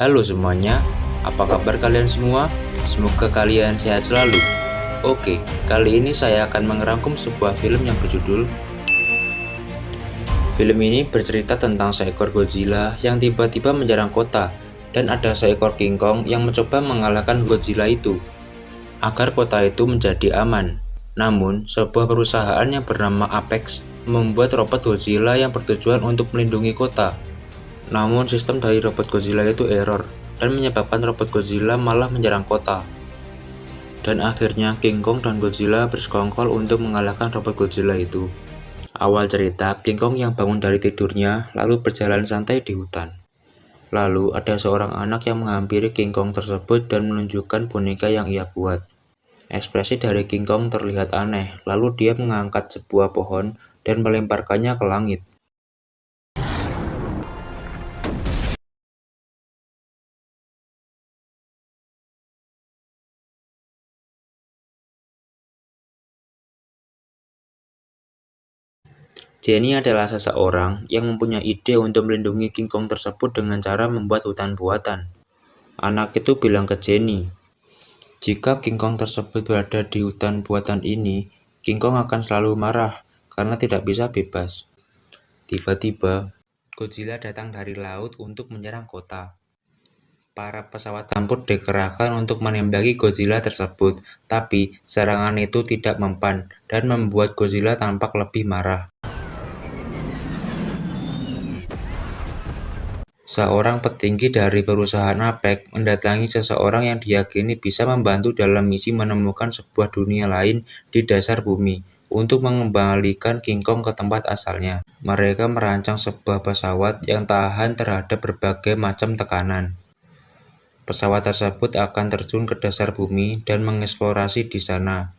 Halo semuanya, apa kabar kalian semua? Semoga kalian sehat selalu. Oke, kali ini saya akan mengerangkum sebuah film yang berjudul. Film ini bercerita tentang seekor Godzilla yang tiba-tiba menyerang kota, dan ada seekor King Kong yang mencoba mengalahkan Godzilla itu agar kota itu menjadi aman. Namun, sebuah perusahaan yang bernama Apex membuat robot Godzilla yang bertujuan untuk melindungi kota. Namun sistem dari robot Godzilla itu error dan menyebabkan robot Godzilla malah menyerang kota. Dan akhirnya King Kong dan Godzilla bersekongkol untuk mengalahkan robot Godzilla itu. Awal cerita, King Kong yang bangun dari tidurnya lalu berjalan santai di hutan. Lalu ada seorang anak yang menghampiri King Kong tersebut dan menunjukkan boneka yang ia buat. Ekspresi dari King Kong terlihat aneh, lalu dia mengangkat sebuah pohon dan melemparkannya ke langit. Jenny adalah seseorang yang mempunyai ide untuk melindungi King Kong tersebut dengan cara membuat hutan buatan. Anak itu bilang ke Jenny, jika King Kong tersebut berada di hutan buatan ini, King Kong akan selalu marah karena tidak bisa bebas. Tiba-tiba, Godzilla datang dari laut untuk menyerang kota. Para pesawat tempur dikerahkan untuk menembaki Godzilla tersebut, tapi serangan itu tidak mempan dan membuat Godzilla tampak lebih marah. Seorang petinggi dari perusahaan Apex mendatangi seseorang yang diyakini bisa membantu dalam misi menemukan sebuah dunia lain di dasar bumi untuk mengembalikan King Kong ke tempat asalnya. Mereka merancang sebuah pesawat yang tahan terhadap berbagai macam tekanan. Pesawat tersebut akan terjun ke dasar bumi dan mengeksplorasi di sana.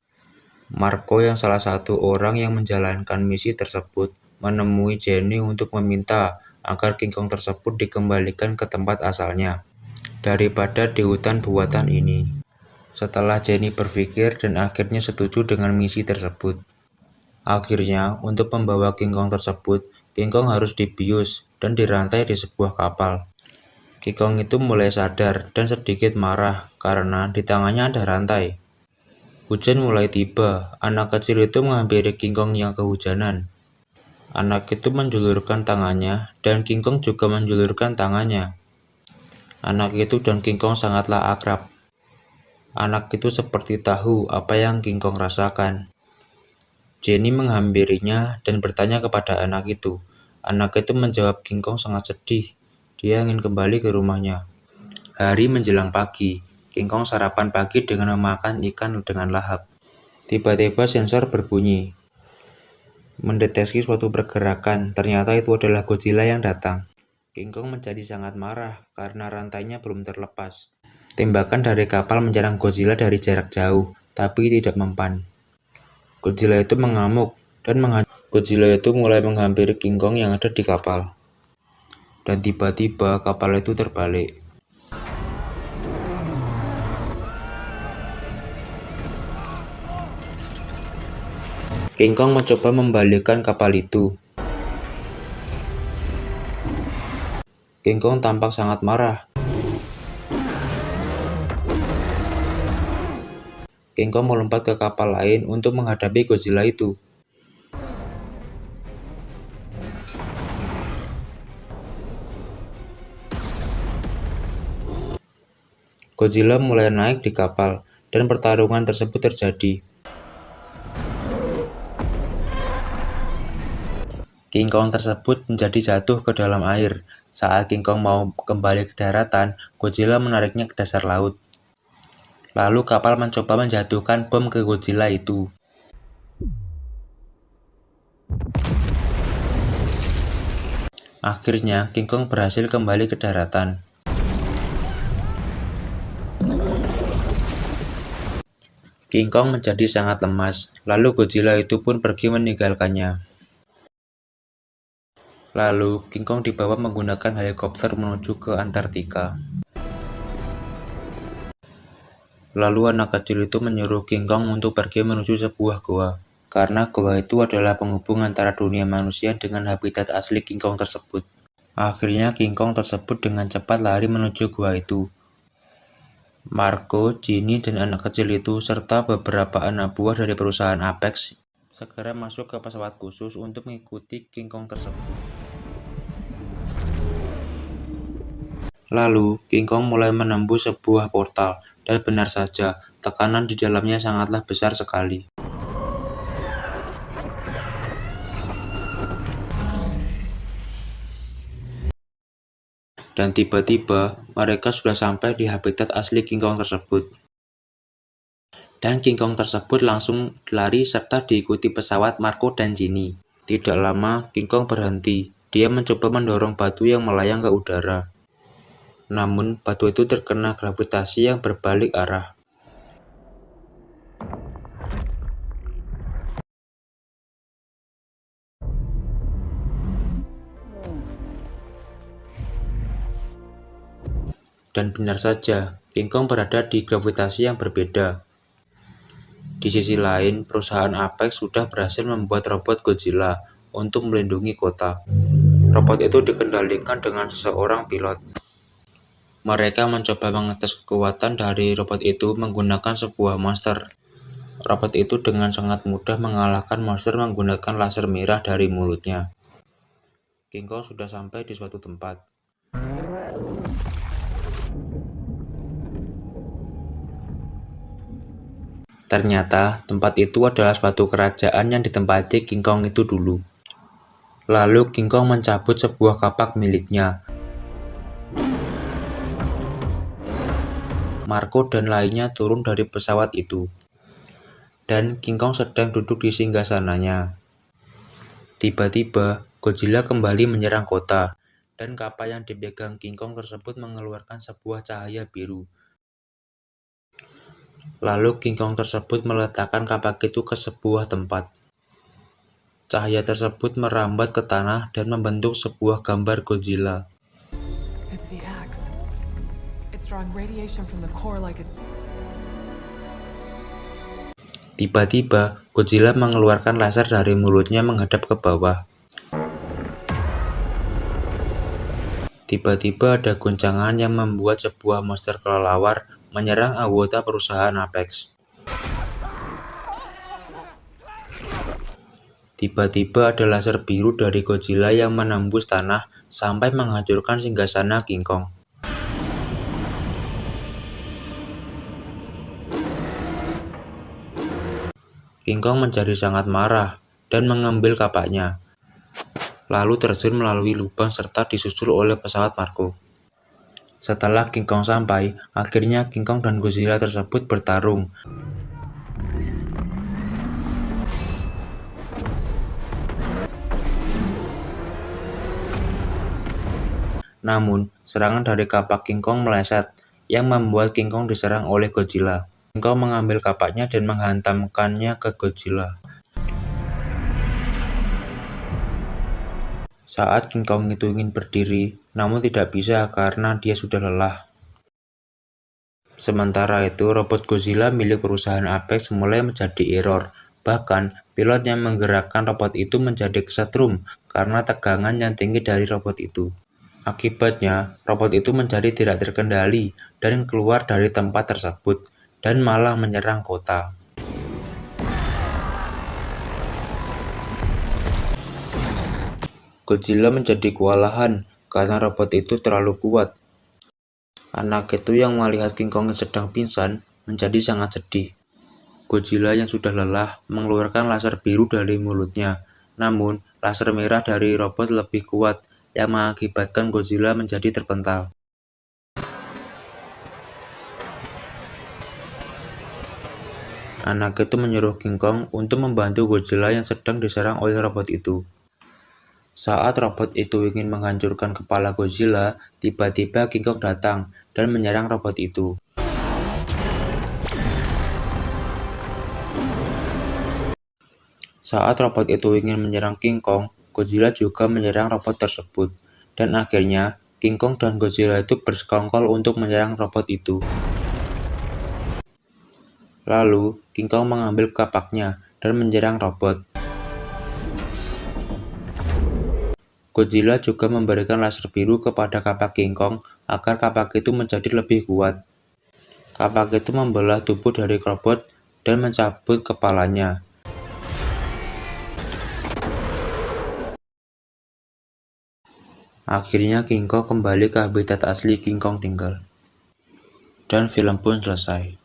Marco yang salah satu orang yang menjalankan misi tersebut menemui Jenny untuk meminta agar King Kong tersebut dikembalikan ke tempat asalnya, daripada di hutan buatan ini. Setelah Jenny berpikir dan akhirnya setuju dengan misi tersebut. Akhirnya, untuk membawa King Kong tersebut, King Kong harus dibius dan dirantai di sebuah kapal. King Kong itu mulai sadar dan sedikit marah karena di tangannya ada rantai. Hujan mulai tiba, anak kecil itu menghampiri King Kong yang kehujanan. Anak itu menjulurkan tangannya, dan King Kong juga menjulurkan tangannya. Anak itu dan King Kong sangatlah akrab. Anak itu seperti tahu apa yang King Kong rasakan. Jenny menghampirinya dan bertanya kepada anak itu. Anak itu menjawab King Kong sangat sedih. Dia ingin kembali ke rumahnya. Hari menjelang pagi, King Kong sarapan pagi dengan memakan ikan dengan lahap. Tiba-tiba sensor berbunyi. Mendeteksi suatu pergerakan, ternyata itu adalah Godzilla yang datang. King Kong menjadi sangat marah karena rantainya belum terlepas. Tembakan dari kapal menyerang Godzilla dari jarak jauh, tapi tidak mempan. Godzilla itu mengamuk dan Godzilla itu mulai menghampiri King Kong yang ada di kapal. Dan tiba-tiba kapal itu terbalik. King Kong mencoba membalikkan kapal itu. King Kong tampak sangat marah. King Kong melompat ke kapal lain untuk menghadapi Godzilla itu. Godzilla mulai naik di kapal, dan pertarungan tersebut terjadi. King Kong tersebut menjadi jatuh ke dalam air. Saat King Kong mau kembali ke daratan, Godzilla menariknya ke dasar laut. Lalu kapal mencoba menjatuhkan bom ke Godzilla itu. Akhirnya, King Kong berhasil kembali ke daratan. King Kong menjadi sangat lemas, lalu Godzilla itu pun pergi meninggalkannya. Lalu, King Kong dibawa menggunakan helikopter menuju ke Antartika. Lalu anak kecil itu menyuruh King Kong untuk pergi menuju sebuah goa, karena goa itu adalah penghubung antara dunia manusia dengan habitat asli King Kong tersebut. Akhirnya King Kong tersebut dengan cepat lari menuju gua itu. Marco, Ginny, dan anak kecil itu serta beberapa anak buah dari perusahaan Apex segera masuk ke pesawat khusus untuk mengikuti King Kong tersebut. Lalu, King Kong mulai menembus sebuah portal, dan benar saja, tekanan di dalamnya sangatlah besar sekali. Dan tiba-tiba, mereka sudah sampai di habitat asli King Kong tersebut. Dan King Kong tersebut langsung lari serta diikuti pesawat Marco dan Ginny. Tidak lama, King Kong berhenti. Dia mencoba mendorong batu yang melayang ke udara. Namun, batu itu terkena gravitasi yang berbalik arah. Dan benar saja, King Kong berada di gravitasi yang berbeda. Di sisi lain, perusahaan Apex sudah berhasil membuat robot Godzilla untuk melindungi kota. Robot itu dikendalikan dengan seseorang pilot. Mereka mencoba mengetes kekuatan dari robot itu menggunakan sebuah monster. Robot itu dengan sangat mudah mengalahkan monster menggunakan laser merah dari mulutnya. King Kong sudah sampai di suatu tempat. Ternyata, tempat itu adalah suatu kerajaan yang ditempati King Kong itu dulu. Lalu King Kong mencabut sebuah kapak miliknya. Marco dan lainnya turun dari pesawat itu. Dan King Kong sedang duduk di singgasananya. Tiba-tiba, Godzilla kembali menyerang kota, dan kapak yang dipegang King Kong tersebut mengeluarkan sebuah cahaya biru. Lalu King Kong tersebut meletakkan kapak itu ke sebuah tempat. Cahaya tersebut merambat ke tanah dan membentuk sebuah gambar Godzilla. It's the axe. It's drawing radiation from the core like it's... Tiba-tiba, Godzilla mengeluarkan laser dari mulutnya menghadap ke bawah. Tiba-tiba ada guncangan yang membuat sebuah monster kelelawar menyerang anggota perusahaan Apex. Tiba-tiba ada laser biru dari Godzilla yang menembus tanah sampai menghancurkan singgasana King Kong. King Kong menjadi sangat marah dan mengambil kapaknya, lalu terjun melalui lubang serta disusul oleh pesawat Marco. Setelah King Kong sampai, akhirnya King Kong dan Godzilla tersebut bertarung. Namun, serangan dari kapak King Kong meleset, yang membuat King Kong diserang oleh Godzilla. King Kong mengambil kapaknya dan menghantamkannya ke Godzilla. Saat King Kong itu ingin berdiri, namun tidak bisa karena dia sudah lelah. Sementara itu, robot Godzilla milik perusahaan Apex mulai menjadi error. Bahkan, pilot yang menggerakkan robot itu menjadi kesetrum karena tegangan yang tinggi dari robot itu. Akibatnya, robot itu menjadi tidak terkendali dan keluar dari tempat tersebut, dan malah menyerang kota. Godzilla menjadi kewalahan karena robot itu terlalu kuat. Anak itu yang melihat King Kong yang sedang pingsan menjadi sangat sedih. Godzilla yang sudah lelah mengeluarkan laser biru dari mulutnya. Namun, laser merah dari robot lebih kuat yang mengakibatkan Godzilla menjadi terpental. Anak itu menyuruh King Kong untuk membantu Godzilla yang sedang diserang oleh robot itu. Saat robot itu ingin menghancurkan kepala Godzilla, tiba-tiba King Kong datang dan menyerang robot itu. Saat robot itu ingin menyerang King Kong, Godzilla juga menyerang robot tersebut. Dan akhirnya, King Kong dan Godzilla itu bersekongkol untuk menyerang robot itu. Lalu, King Kong mengambil kapaknya dan menyerang robot. Godzilla juga memberikan laser biru kepada kapak King Kong agar kapak itu menjadi lebih kuat. Kapak itu membelah tubuh dari robot dan mencabut kepalanya. Akhirnya King Kong kembali ke habitat asli King Kong tinggal. Dan film pun selesai.